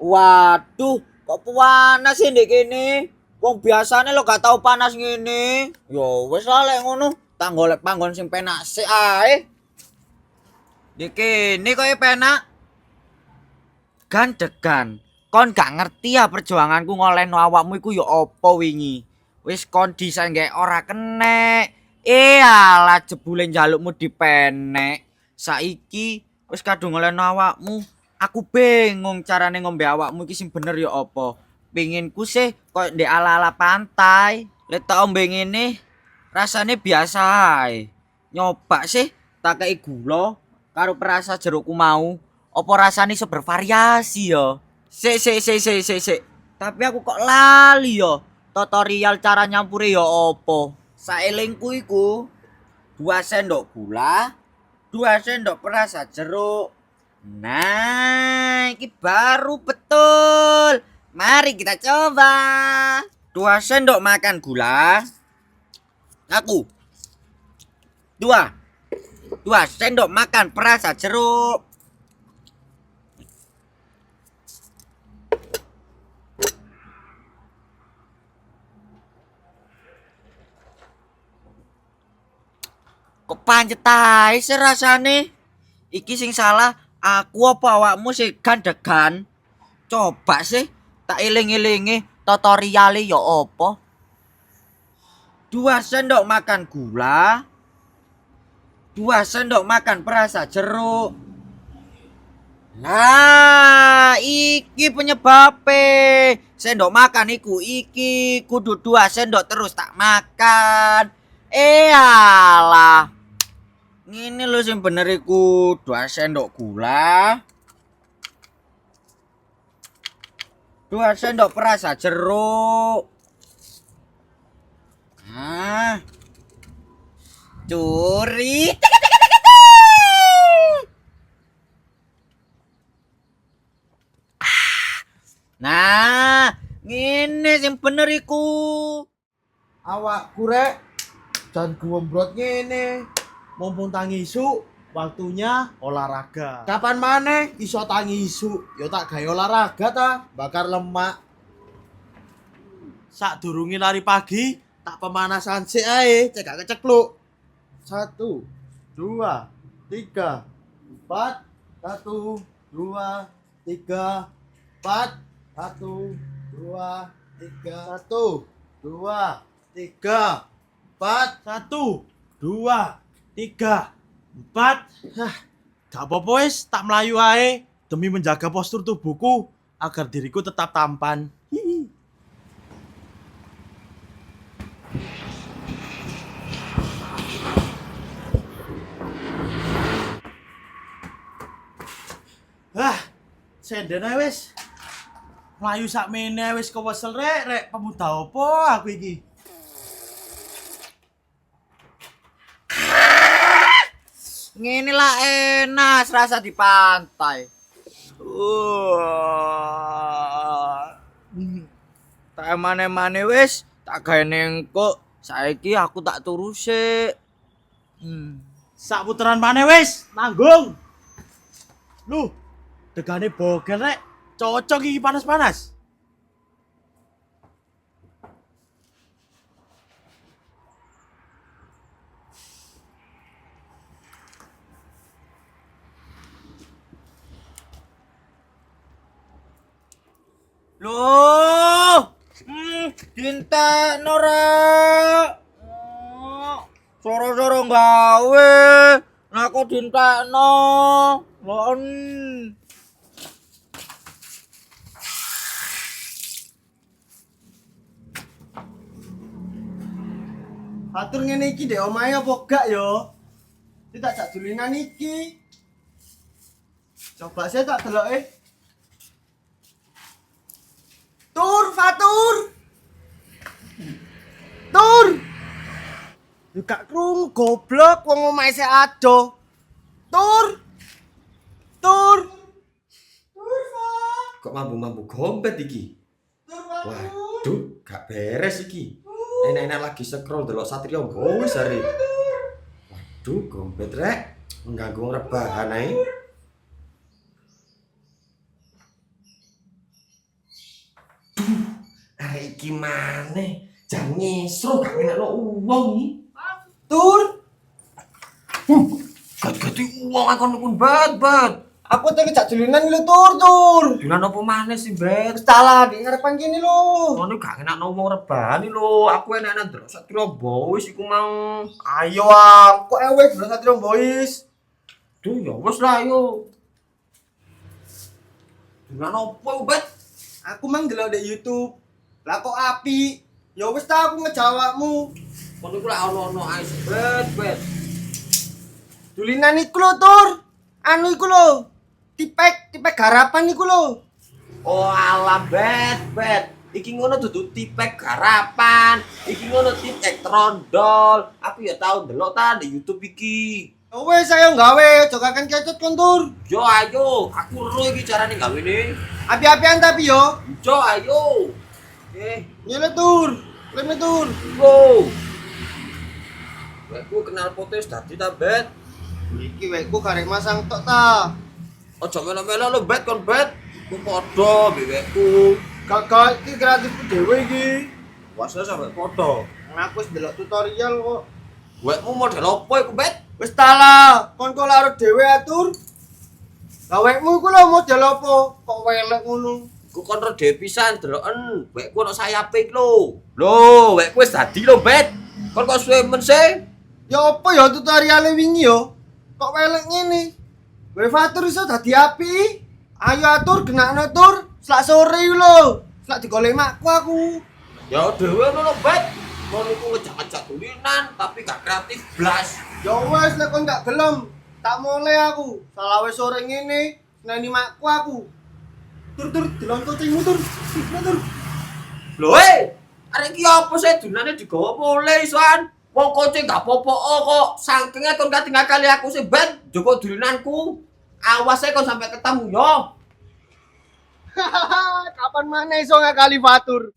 Waduh, kok panas sih ndek kene? Wong biasane lo gak tau panas ngene. Yo wis lah lek ngono, tak golek panggon sing penak sik ae. Ndek kene koyo penak. Gandegan. Kon gak ngerti ya perjuanganku ngolehno awakmu iku ya apa wingi. Wis kon desain gak ora kenek. Alah jebule njalukmu dipenek. Saiki wis kadung ngolehno awakmu. Aku bingung carane ngombe awakmu iki sing bener ya apa. Pinginku sih koyo ndek ala-ala pantai. Lek tak ombe ngene rasane biasa ae. Nyoba sih tak kei gula karo perasa jerukku mau. Apa rasane iso bervariasi ya? Sik. Tapi aku kok lali ya. Tutorial cara nyampure ya apa? Saelingku iku 2 sendok gula, 2 sendok perasa jeruk. Nah, ini baru betul. Mari kita coba. 2 sendok makan gula. Aku. 2 sendok makan perasa jeruk. Kok pancet ae sih rasane? Iki sing salah aku apa awakmu sing gandegan? Coba sih tak eling-elingi tutoriale ya apa? 2 sendok makan gula, 2 sendok makan perasa jeruk. Nah, iki penyebabnya. Sendok makan iku iki kudu 2 sendok terus tak makan. Alah. Ngene lho sing bener iku 2 sendok gula, 2 sendok perasa jeruk. Ah. Curi. Nah, ngene sing bener iku. Awakku rek jan gombrot ngene. Mumpung tangi isu, waktunya olahraga. Kapan maneh iso tangi isu? Ya tak gawe olahraga ta, bakar lemak. Sadurunge lari pagi, tak pemanasan sik ae, cek gak kecekluk. 1 2 3 4 1 2 3 4 1 2 3 1 2 3 4 1 2 3 4. Gak apa-apa wis, tak melayu ae demi menjaga postur tubuhku agar diriku tetap tampan. Hihi. Senden ae wis. Melayu sakmene wis kewesel rek pemuda opo aku iki. Ngene lah enak rasa di pantai. Tak emane-emane wis, tak gawe nengkok. Saiki aku tak turu sik. Sak puteran maneh wis, nanggung. Lu, degane bogel rek. Cocok iki panas-panas. Loh, dintekno rek. Soro-soro gawe. Nah kok dintekno. Lon. Atur ngene iki ndek omahe apa gak yo? Tidak sak dulinan iki. Coba saya tak deloke. Tur, Fatur. Tur. Yo gak krungu goblok wong omahe sik ado. Tur. Tur. Tur, Pak. Kok mambu-mambu gompet iki? Tur, Fatur. Waduh, gak beres iki. Enak-enak lagi scroll delok Satrio wis are. Waduh, gompet rek. Mengganggu rebahan ae. Arek iki maneh jan ngisru gak ngenekno uwong iki. Tur, Gati uwong akon kun bat. aku tadi cak dulinan lho tur. Dulan apa maneh sih, Bet? Wis salah di ngarepan kene lho. Ngono gak ngenekno wong rebani lho. Aku enak-enak ndelok Satria Boys iku mau. Ayo ah, kok ewek dulu Satrio Boys. Duh, ya wis lah ayo. Dulan apa, Bet? Aku mang delok di YouTube. Lah kok api? Ya wis ta aku ngejawabmu. Ngono iku lak ono ae, Bet. Dulinan iku lho tur. Anu iku lho. Tipek garapan iku lho. Oh alah, Bet. Iki ngono dudu tipek garapan. Iki ngono tipek trondol. Aku ya tau ndelok ta di YouTube iki. Ya wis ayo gawe, aja kaken kecot kon tur. Yo ayo, aku ero iki carane gawene. Api-apian tapi yo. Yo ayo. Nyele tur. Leme tur. Go. Aku kenal potes dadi ta, Bet. Iki wekku karek masang tok ta. Aja melo-melo lo, Bet kon, Bet. Ku padha bewekku. Kakak iki kreatifku dhewe iki. Wasa sampe padha. Aku wis delok tutorial kok. Wekmu model apa iku, Bet? Wis tala, kon kok larut dhewe atur. Lah wekmu iku lho model apa? Kok welek ngono? Ku kon rede pisan deloken. Wekku ono sayape iki lho. Lho, wekku wis dadi lho, Bet. Kon kok suwe men sih? Ya apa ya tutoriale wingi yo? Kok welek ngene? Wevatur iso dadi api. Ayo atur genakno tur, selak sore iki lho. Selak digolek makku aku. Ya dhewe ngono, Bet. Kon iku ngejak-ngejak tulinan tapi gak kreatif blas. Ya wis lek kon gak gelem, tak mulai aku. Salah wis sore ngene, nani makku aku. Tur delon kucingmu tur. Tur. Lho, arek iki apa sih dunane digawa mulai isoan? Wong kucing gak popo kok. Sangkenge kon katingal kali aku sih, Bet. Joko dulinanku. Awas kon sampai ketemu yo. Kapan mana iso ngakali batur?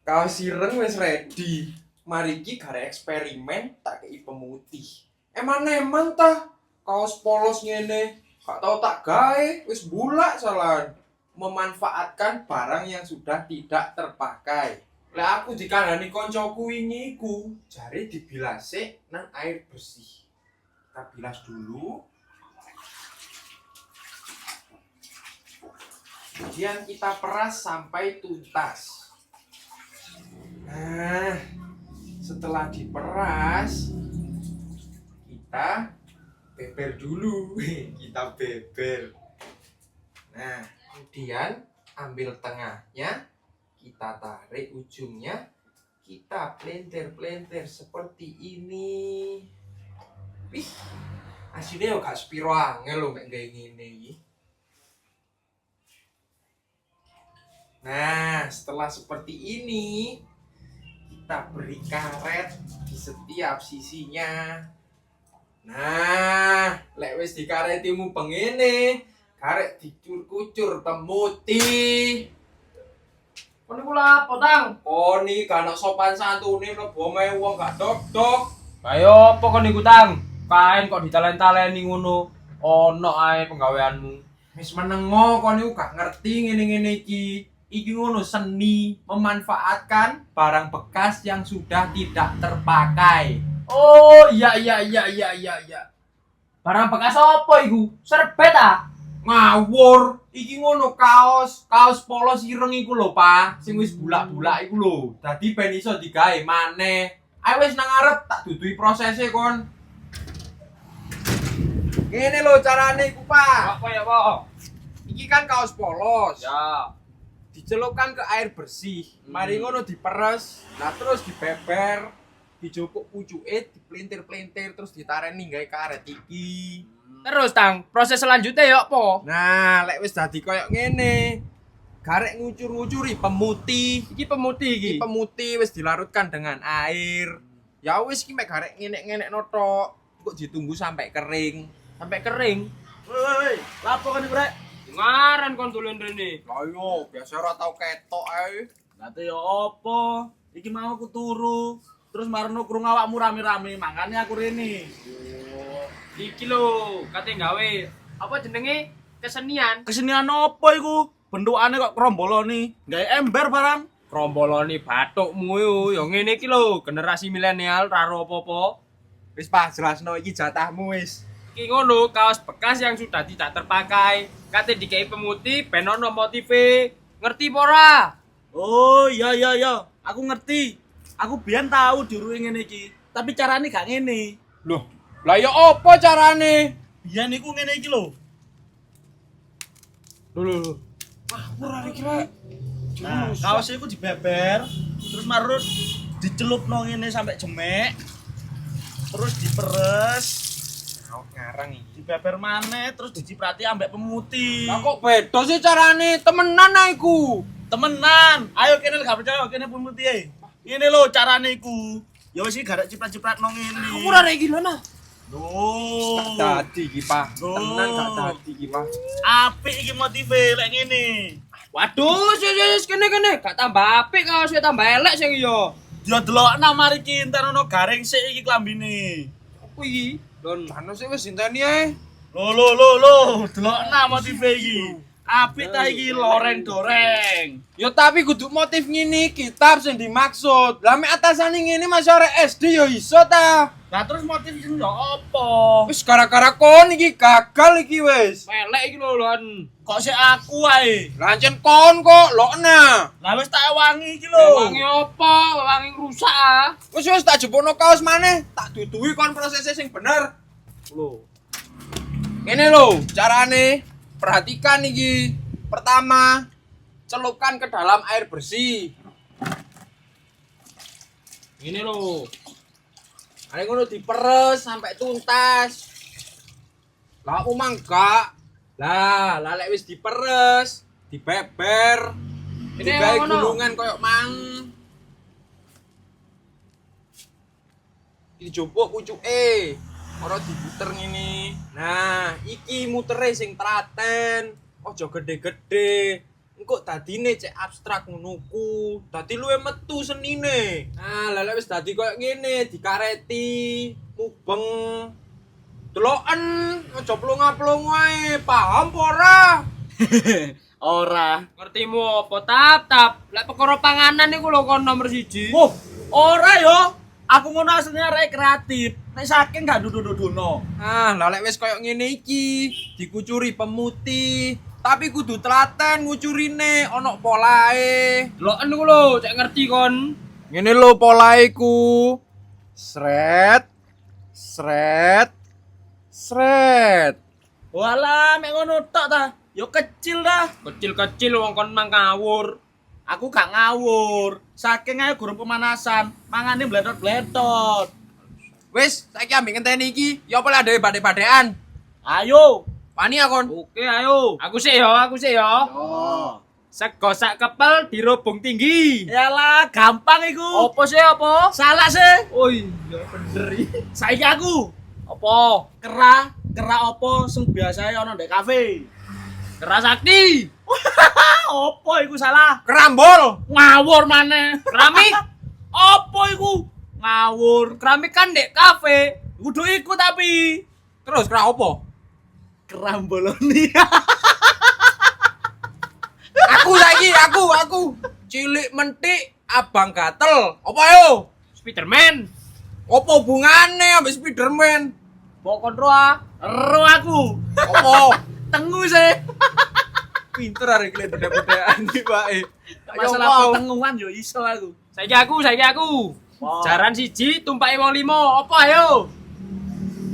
Kaos ireng wis ready. Mari iki gare eksperimen tak kei pemutih. Emang tah kaos polos ngene gak tau tak gawe wis bulak salan. Memanfaatkan barang yang sudah tidak terpakai. Lah aku dikandani koncoku wingi iku jare dibilase nang air bersih. Kita bilas dulu. Kemudian kita peras sampai tuntas. Nah, setelah diperas, kita beber dulu. Kita beber. Nah, kemudian ambil tengahnya, kita tarik ujungnya, kita plenter seperti ini. Wih, aslinya yo gak sepiro angel lho mek gawe ngene iki. Nah, setelah seperti ini, kita beri karet di setiap sisinya. Nah, lek wis dikaretimu pengene, karet dicur-kucur pemutih. Kon iku lha apa, Tang? Koni kan sopan santune mlebu omahe wong gak dok-dok. Kayo apa kon iku, Tang? Kain kok ditalen-taleni ngono. Ono ae penggaweanmu. Wis menengo kon iku gak ngerti ngene-ngene iki. Iki ngono seni memanfaatkan barang bekas yang sudah tidak terpakai. Oh, iya. Barang bekas apa iku? Serbet ah? Ngawur, iki ngono kaos polos ireng iku lho, Pak. Sing wis bulak-bulak iku lho. Dadi ben iso digawe maneh. Ayo wis nang arep tak duduhi prosese kon. Ngene lho carane iku, Pak. Apa ya, Pak? Iki kan kaos polos. Ya. Dicelupkan ke air bersih. Mari ngono diperes, nah terus dibeber, dijupuk pucuke, diplintir-plintir terus ditareni gawe karet iki. Terus, Tang, proses selanjutnya ya apa? Nah, lek wis dadi koyo ngene, garek ngucur-ngucuri pemutih. Iki pemutih iki. Iki pemutih wis dilarutkan dengan air. Ya wis iki mek garek ngenek-ngenekno tok. Kok ditunggu sampai kering. Sampai kering. Woi, lapo kan Brek? Ngaran kon tulen rene. Lah yo, biasa ora tau ketok ae. Nanti ya apa? Iki mau aku turu. Terus marno krungu awakmu rame-rame, makane aku rene. Iki lho, kate gawe apa jenenge kesenian. Kesenian apa iku? Bentukane kok krombolone. Gawe ember barang. ngromboloni bathukmu yo ngene iki lho, generasi milenial ra ro apa-apa. Wis Pak, jelasno iki jatahmu wis. Iki ngono, kaos bekas yang sudah tidak terpakai. Kate dikei pemutih ben ono motive. Ngerti apa ora? Oh, iya. Aku ngerti. Aku biyen tahu diuruke ngene iki, tapi carane gak ngene. Loh, lah ya apa carane? Biyen iku ngene iki lho. Loh. Wah, ora kira. Nah, kaosnya iku dibeber, terus marut dicelupno ngene sampai jemek. Terus diperes, Ngarang iki. dibeber maneh, terus diciprati ambek pemutih. Lah kok beda sih carane? Temenan ae iku. Temenan, ayo kene gak percaya kene pemutih e. Ngene lho carane iku. Ya wis iki gak ciprat-ciprat nang ngene. Aku ora iki lho nah. Loh. Dadi iki, Pak. Loh. Tenan gak dadi iki, Pak. Apik iki motive lek ngene. Waduh, wis kene. Gak tambah apik kaos tambah elek sing iya. Dia delokna mari ki entar ono garing sik iki klambine. Apa iki? Lon, anu sih wis inteni ae. Loh, delokna motive iki. Apik ta iki loreng doreng. Ya tapi kudu motif ngene kitab sing dimaksud. Lah mek atasane ngene masih arek SD ya iso ta. Lah terus motif sing yo apa? Wis gara-gara kon iki gagal iki wis. Elek iki lho, Lon. Kok sik aku ae. Lancen kon kok lokna. Lah wis tak wangi iki lho. Wangi apa? Wangi rusak ah. Wis tak jebokno kaos maneh, tak duduhi kon prosesnya sing bener. Lho. Ngene lho carane. Perhatikan iki. Pertama, celupkan ke dalam air bersih. Ini lho. Are ngono diperes sampai tuntas. Lah aku mangga. Lah lek wis diperes, dibeber, Ini digawe ngono. gulungan koyo mang. Iki jopo pucuke. Ora diputer ngene. Nah, iki mutere sing telaten. Aja gede-gede. Engko dadine cek abstrak ngono ku. Dadi luwe metu senine. Nah, lha wis dadi koyo ngene, dikareti, mubeng. Deloken, aja plung-plung wae. Paham apa ora? Ora. Ngertimu apa tap? Lek perkara panganan iku lho kon nomor 1. Oh, ora yo. Aku ngono asline arek kreatif. Nek saking gak dudu-duduno. Ah, lah lek wis koyo ngene iki, dikucuri pemutih. Tapi kudu telaten ngucurine, ana polahe. Deloken iku lho, cek ngerti kon. Ngene lho polahe ku. Sret. Sret. Sret. Walah, mek ngono tok ta. Yo kecil dah. Kecil-kecil wong kon mang ngawur. Aku gak ngawur. Saking ae gurung pemanasan, mangane bletot-bletot. Wis, saiki ambek ngenteni iki, ya apa lah dhewe bade-badean. Ayo. Pani akon. Oke, ayo. Aku sih yo. Oh. Sego sak kepel dirobong tinggi. Yalah, gampang iku. Apa sih apa? Salah sih. Oh iya bener iki. Saiki aku Apa? kera apa sing biasae ana ndek kafe. Keras sakti. Apa iku salah? Kerambol. Ngawur maneh. Keramik. Apa iku? Ngawur. Keramik kan dek kafe. Kudu iku tapi Terus kera opo? keramboloni. Aku saiki, aku. Cilik mentik, abang gatel. Apa yo? Spiderman. Apa hubungane ambek Spiderman? Pokon roa. Ero aku. Apa? Tengu sih. Pinter arek iki beda-bedaan iki bae. Masalah pertenguan yo iso aku. Saiki aku. Wow. Jaran siji tumpaki wong 5. Apa ayo?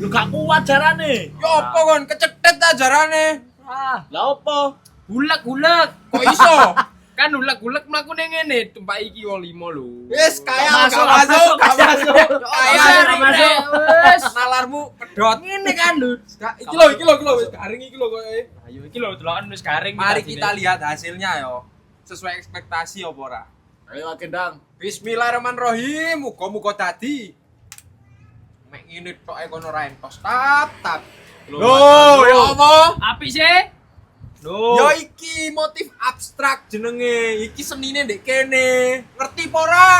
Yo gak kuat jarane. Yo apa kon kecetet ta jarane? Ah, Lah opo? gulek. Kok iso? Kan gulek mlaku ning ngene tumpaki iki wong 5 lho. Wis kaya Masuk, gak masuk. masuk. Kaya Masuk, masuk. wis nalarmu pedot. Ngene kan lho. Iki lho wis garing iki lho koyo. Ayo iki lho deloken wis garing. Mari kita lihat hasilnya yo. Sesuai ekspektasi apa ora? Ayo agendang. Bismillahirrahmanirrahim. Muga-muga dadi. Mek ngene tok ae kono ra entos. Tap. Loh, ya apa? Apik sih. Lho. Ya iki motif abstrak jenenge. Iki senine ndek kene. Ngerti apa ora?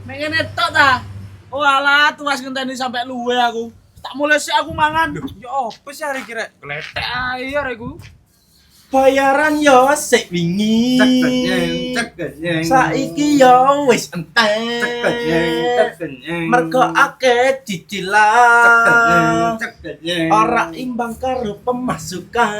Nek ngene tok ta. Oh alah, tuas ngenteni sampai luwe aku. Tak mulai sih aku mangan. Ya apa sih hari kira? Kletek ae arek iku. Bayaran yo sik wingi. Saiki yo wis entek. Mergo akeh cicilan. Ora imbang karo pemasukan.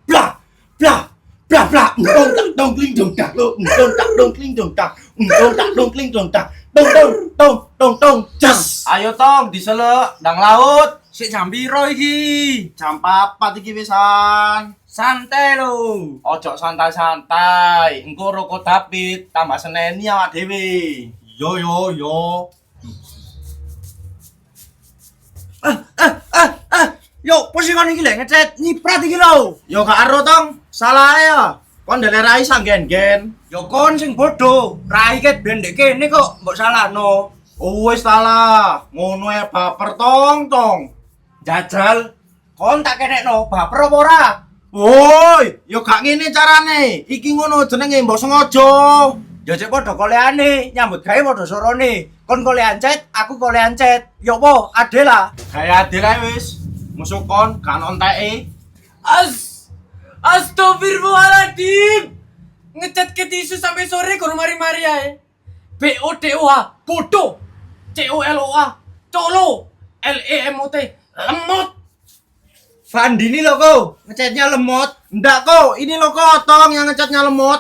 Blah blah blah blah. Dong tak dong kling dong tak lo. Dong tak dong kling dong tak. Dong tak dong kling dong tak. Dong dong dong dong dong. Jas. Ayo tong diseluk ndang laut. Sik jam piro iki? Jam 4 iki wisan. Santai lho. Ojo santai-santai. Engko roko David tambah seneni awak dhewe. Yo yo yo. Yo, posisi kon iki lek ngecet nyiprat iki lho. Yo gak ero tong. Salah ya. Kon ndelerai sanggen-gen. Yo kon sing bodoh. Rai ket ben ndek kene kok mbok salahno. Oh wis salah. Ngono ya baper tong. Jajal kon tak kenekno baper apa ora? Woi, yo gak ngene carane. Iki ngono jenenge mbok sengaja. Ya cek padha koleane, nyambut gawe padha sorone. Kon kolean cet, aku kolean cet. Yo po, adil lah. Kayak adil ae wis. Musuh kon kan onteke. Astagfirullahaladzim. Ngecat ke tisu sampai sore kono mari-mari ae. BODOH bodoh. COLOA colo. LEMOT lemot. Fandi ini lo kau ngecatnya lemot. Ndak kau, ini lo kau tong yang ngecatnya lemot.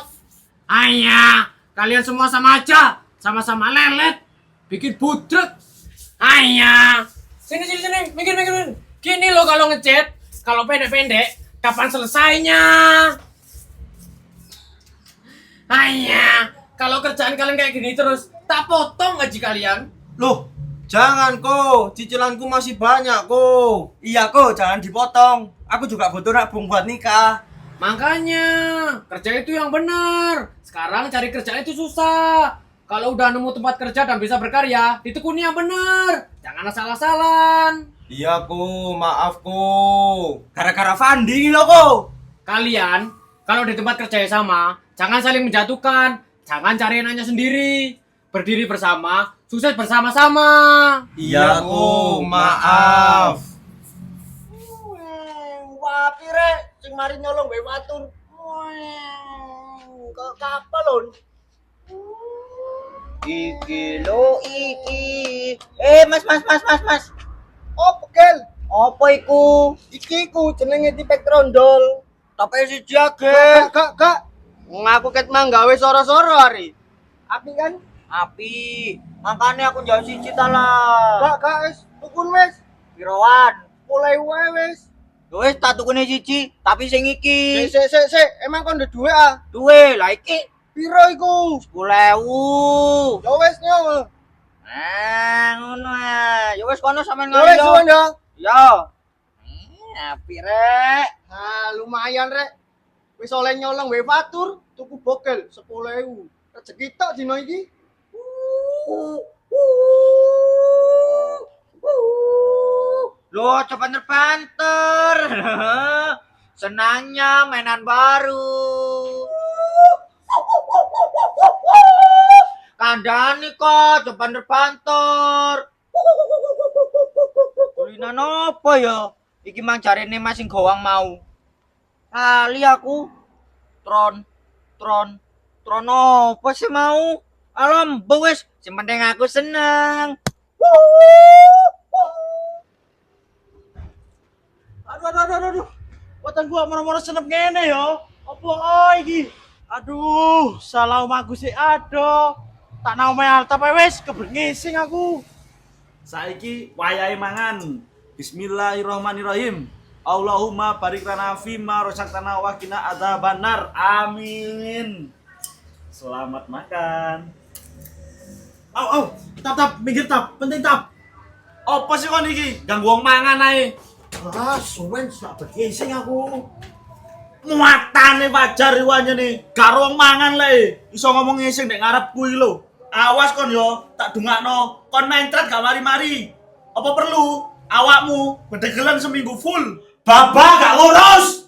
Ayah, kalian semua sama aja. Sama-sama lelet. Bikin budrek. Ayah. Sini, mikir. Gini loh kalau ngecat. Kalau pendek-pendek, kapan selesainya? Ayah, kalau kerjaan kalian kayak gini terus, tak potong gaji kalian. Loh, jangan kau, cicilanku masih banyak kau. Iya kok, jangan dipotong. Aku juga butuh nabung buat nikah. Makanya, kerja itu yang benar. Sekarang cari kerjaan itu susah. Kalau udah nemu tempat kerja dan bisa berkarya, ditekuni yang benar. Jangan asal-asalan. Iya ku, maaf ku. Gara-gara Fandi ini lo kok. Kalian, kalau di tempat kerja yang sama, jangan saling menjatuhkan. Jangan cari enaknya sendiri. Berdiri bersama, sukses bersama-sama. Iya ku, maaf. Wah, pire sing mari nyolong wae watur. Kok kapal lho. Iki lo iki. Mas. Opo gel? Apa iku? Iki ku jenenge tipek trondol. Tapi siji age. Gak. Ngaku ket mang gawe soro-soro hari. Api kan? Api. Makanya aku jauh siji ta lah. Gak wis, tukun wis. Piroan. Mulai wae wis. Wis tak tukune siji, tapi sing iki. Sik. Emang kon ndek duwe ah? Duwe, lah iki Piro iku? 10.000. Ya wis nyo. Ngono ah. Ya wis kono sampean Ya wis ngono. suwun ya. Ya. Api rek. Nah, lumayan rek. Wis oleh nyolong wae fatur, tuku bogel 10.000. Rezeki tok dino iki. Loh, coba terbanter. Senangnya mainan baru. Kandani kok, coba terbanter. Kulinan apa ya? Iki mang jarene Mas sing gowang mau. Kali aku. Tron apa sih mau? Alam, wis, sing penting aku seneng. Aduh. Watan gua moro-moro senep ngene ya. Apa iki? Aduh, salah omahku sik ado. Tak nang omahe harta wis kebengising aku. Saiki wayahe mangan. Bismillahirrahmanirrahim. Allahumma barik lana fima razaqtana wa qina adzabannar. Amin. Selamat makan. Au, tap, minggir tap, penting tap. Apa sih kon iki? Ganggu wong mangan ae. Ah, suwen sak begising aku. Muatane wajar iwanya nih. Karo wong mangan le. Iso ngomong ngising nek ngarepku iki lho. Awas kon yo, tak dungakno. Kon mencret gak mari-mari. Apa perlu awakmu bedegelen seminggu full? Babak gak ngurus.